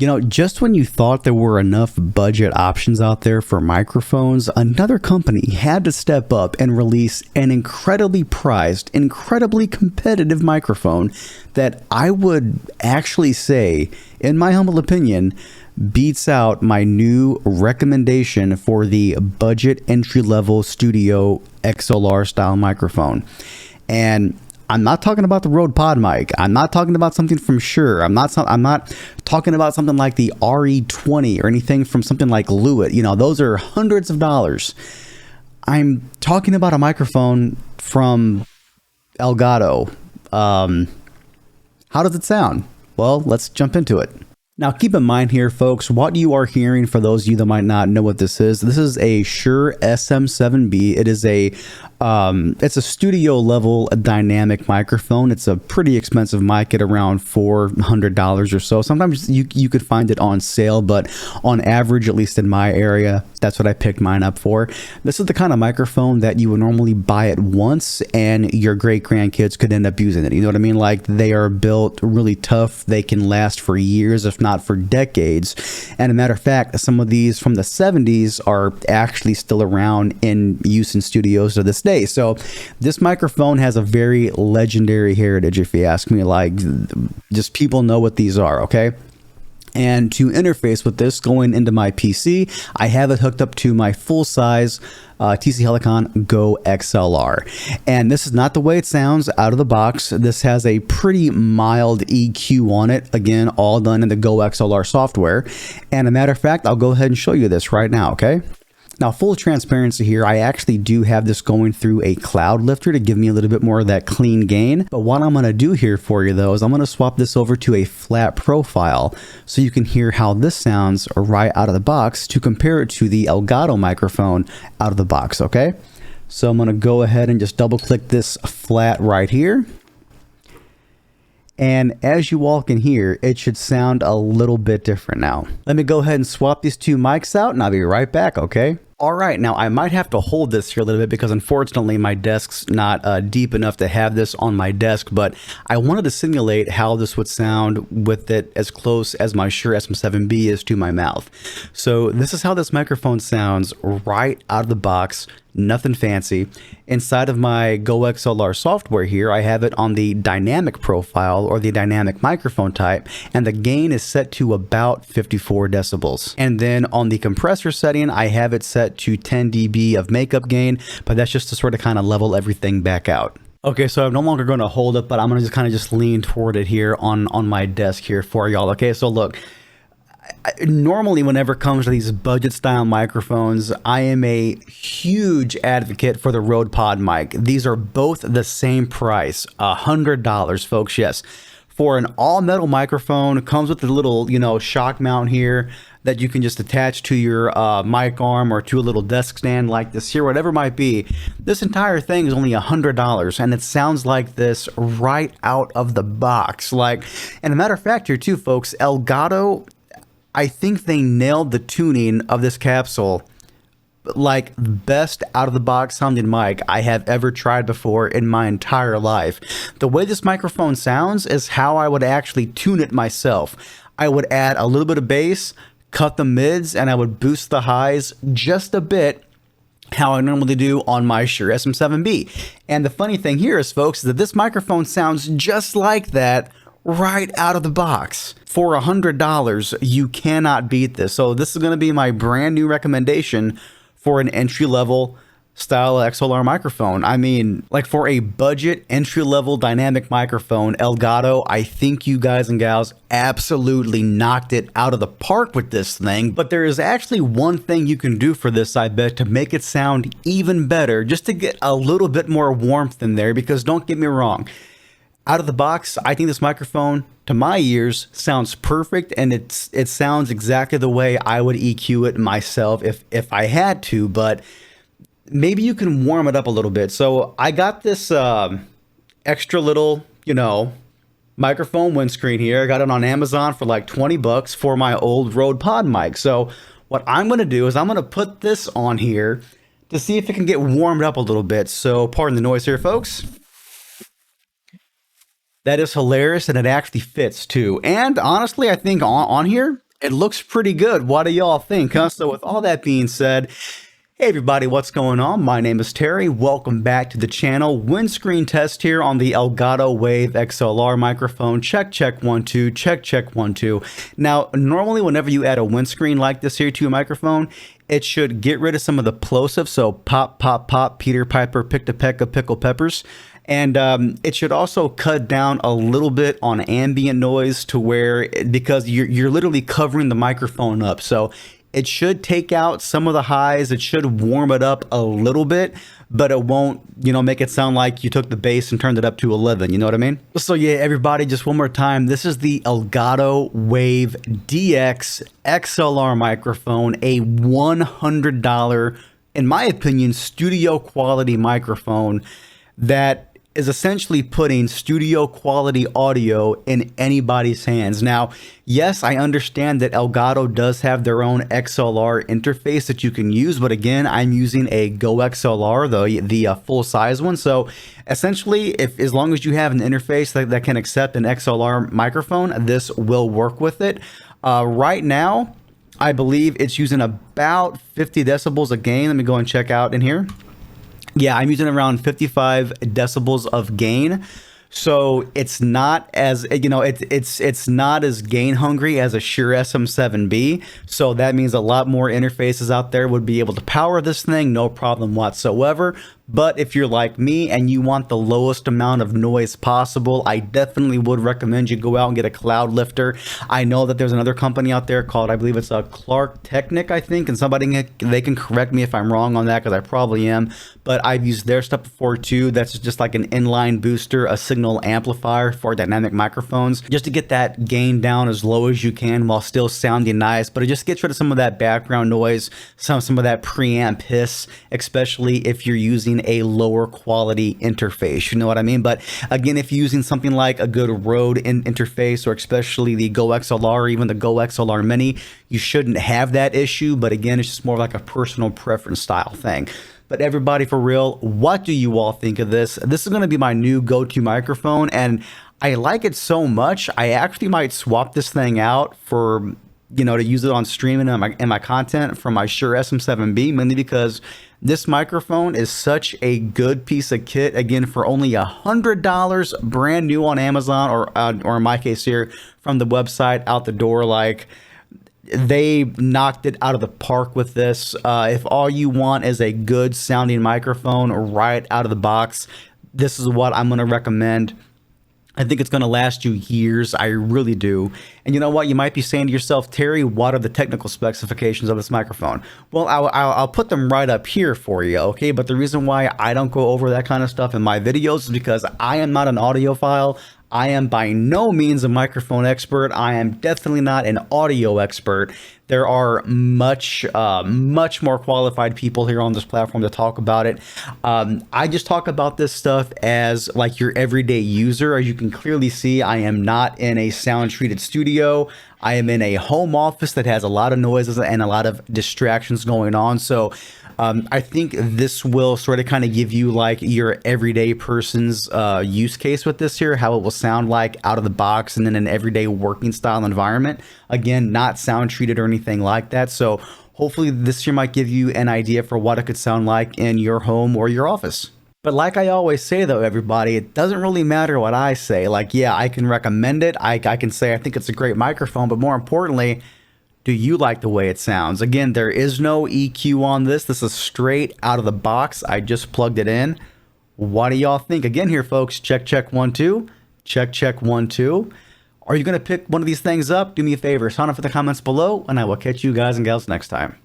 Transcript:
You know, just when you thought there were enough budget options out there for microphones, another company had to step up and release an incredibly priced, incredibly competitive microphone that I would actually say, in my humble opinion, beats out my new recommendation for the budget entry-level studio XLR style microphone. And I'm not talking about the RODE Podmic. I'm not talking about something from Shure. I'm not talking about something like the RE20 or anything from something like Lewitt. You know, those are hundreds of dollars. I'm talking about a microphone from Elgato. How does it sound? Well, let's jump into it. Now, keep in mind here, folks, what you are hearing, for those of you that might not know what this is a Shure SM7B. It is it's a studio level dynamic microphone. It's a pretty expensive mic at around $400 or so. Sometimes you could find it on sale, but on average, at least in my area, that's what I picked mine up for. This is the kind of microphone that you would normally buy it once and your great grandkids could end up using it. You know what I mean? Like, they are built really tough. They can last for years, if not for decades. And a matter of fact, some of these from the 70s are actually still around in use in studios to this day. So this microphone has a very legendary heritage, if you ask me. Like, just people know what these are, okay? And to interface with this going into my PC, I have it hooked up to my full-size TC Helicon Go XLR. And this is not the way it sounds out of the box. This has a pretty mild EQ on it. Again, all done in the Go XLR software. And a matter of fact, I'll go ahead and show you this right now, okay? Now, full transparency here, I actually do have this going through a cloud lifter to give me a little bit more of that clean gain. But what I'm going to do here for you, though, is I'm going to swap this over to a flat profile so you can hear how this sounds right out of the box to compare it to the Elgato microphone out of the box, okay? So I'm going to go ahead and just double click this flat right here. And as you all can hear, it should sound a little bit different now. Let me go ahead and swap these two mics out and I'll be right back, okay? All right, now I might have to hold this here a little bit because unfortunately my desk's not deep enough to have this on my desk, but I wanted to simulate how this would sound with it as close as my Shure SM7B is to my mouth. So this is how this microphone sounds right out of the box. Nothing fancy. Inside of my Go XLR software here, I have it on the dynamic profile or the dynamic microphone type, and the gain is set to about 54 decibels. And then on the compressor setting, I have it set to 10 dB of makeup gain, but that's just to sort of kind of level everything back out. Okay, so I'm no longer going to hold it, but I'm going to just kind of just lean toward it here on my desk here for y'all. Okay, so look. Normally, whenever it comes to these budget style microphones, I am a huge advocate for the RODE Podmic. These are both the same price, $100, folks. Yes, for an all metal microphone, it comes with a little, shock mount here that you can just attach to your mic arm or to a little desk stand like this here, whatever it might be. This entire thing is only $100, and it sounds like this right out of the box. Like, and a matter of fact here too, folks, Elgato, I think they nailed the tuning of this capsule, like best out of the box sounding mic I have ever tried before in my entire life. The way this microphone sounds is how I would actually tune it myself. I would add a little bit of bass, cut the mids, and I would boost the highs just a bit, how I normally do on my Shure SM7B. And the funny thing here is, folks, is that this microphone sounds just like that right out of the box. For $100, you cannot beat this. So this is going to be my brand new recommendation for an entry-level style XLR microphone. I mean, like, for a budget entry-level dynamic microphone, Elgato, I think you guys and gals absolutely knocked it out of the park with this thing. But there is actually one thing you can do for this, I bet, to make it sound even better, just to get a little bit more warmth in there, because don't get me wrong, out of the box, I think this microphone, to my ears, sounds perfect, and it sounds exactly the way I would EQ it myself if I had to, but maybe you can warm it up a little bit. So I got this extra little, microphone windscreen here. I got it on Amazon for like 20 bucks for my old RODE Podmic. So what I'm going to do is I'm going to put this on here to see if it can get warmed up a little bit. So pardon the noise here, folks. That is hilarious, and it actually fits too. And honestly, I think on here, It looks pretty good. What do y'all think, huh? So with all that being said, hey everybody, what's going on? My name is Terry. Welcome back to the channel. Windscreen test here on the Elgato Wave XLR microphone. Check, check, 1, 2, check, check, 1, 2. Now, normally whenever you add a windscreen like this here to a microphone, it should get rid of some of the plosive. So pop, pop, pop, Peter Piper picked a peck of pickled peppers. And it should also cut down a little bit on ambient noise to where, because you're literally covering the microphone up. So it should take out some of the highs. It should warm it up a little bit, but it won't, make it sound like you took the bass and turned it up to 11. You know what I mean? So yeah, everybody, just one more time. This is the Elgato Wave DX XLR microphone, a $100, in my opinion, studio quality microphone that is essentially putting studio quality audio in anybody's hands. Now, yes, I understand that Elgato does have their own XLR interface that you can use, but again, I'm using a Go XLR, the full size one. So essentially, as long as you have an interface that can accept an XLR microphone, this will work with it. Right now, I believe it's using about 50 decibels of gain. Let me go and check out in here. Yeah, I'm using around 55 decibels of gain. So it's not as, it's not as gain hungry as a Shure SM7B. So that means a lot more interfaces out there would be able to power this thing, no problem whatsoever. But if you're like me and you want the lowest amount of noise possible, I definitely would recommend you go out and get a cloud lifter. I know that there's another company out there called, I believe it's a Clark Technic, I think, and they can correct me if I'm wrong on that, because I probably am. But I've used their stuff before too. That's just like an inline booster, a signal amplifier for dynamic microphones, just to get that gain down as low as you can while still sounding nice. But it just gets rid of some of that background noise, some of that preamp hiss, especially if you're using a lower quality interface, you know what I mean? But again, if you're using something like a good RODE interface, or especially the Go XLR or even the Go XLR Mini, you shouldn't have that issue. But again, it's just more like a personal preference style thing. But everybody, for real, what do you all think of this? This is going to be my new go-to microphone, and I like it so much, I actually might swap this thing out for, to use it on streaming and my content from my Shure SM7B, mainly because this microphone is such a good piece of kit. Again, for only $100, brand new on Amazon, or in my case here, from the website out the door. Like, they knocked it out of the park with this. If all you want is a good sounding microphone right out of the box, this is what I'm going to recommend. I think it's going to last you years. I really do. And you know what? You might be saying to yourself, Terry, what are the technical specifications of this microphone? Well, I'll put them right up here for you, okay? But the reason why I don't go over that kind of stuff in my videos is because I am not an audiophile. I am by no means a microphone expert. I am definitely not an audio expert. There are much more qualified people here on this platform to talk about it. I just talk about this stuff as like your everyday user. As you can clearly see, I am not in a sound treated studio. I am in a home office that has a lot of noises and a lot of distractions going on. So I think this will sort of kind of give you like your everyday person's use case with this here, how it will sound like out of the box and in an everyday working style environment. Again, not sound treated or anything like that. So hopefully this here might give you an idea for what it could sound like in your home or your office. But like I always say though, everybody, it doesn't really matter what I say. Like, yeah, I can recommend it. I can say I think it's a great microphone, but more importantly, do you like the way it sounds? Again, there is no EQ on this. This is straight out of the box. I just plugged it in. What do y'all think? Again here, folks, check, check, 1, 2. Check, check, 1, 2. Are you going to pick one of these things up? Do me a favor, sign up for the comments below, and I will catch you guys and gals next time.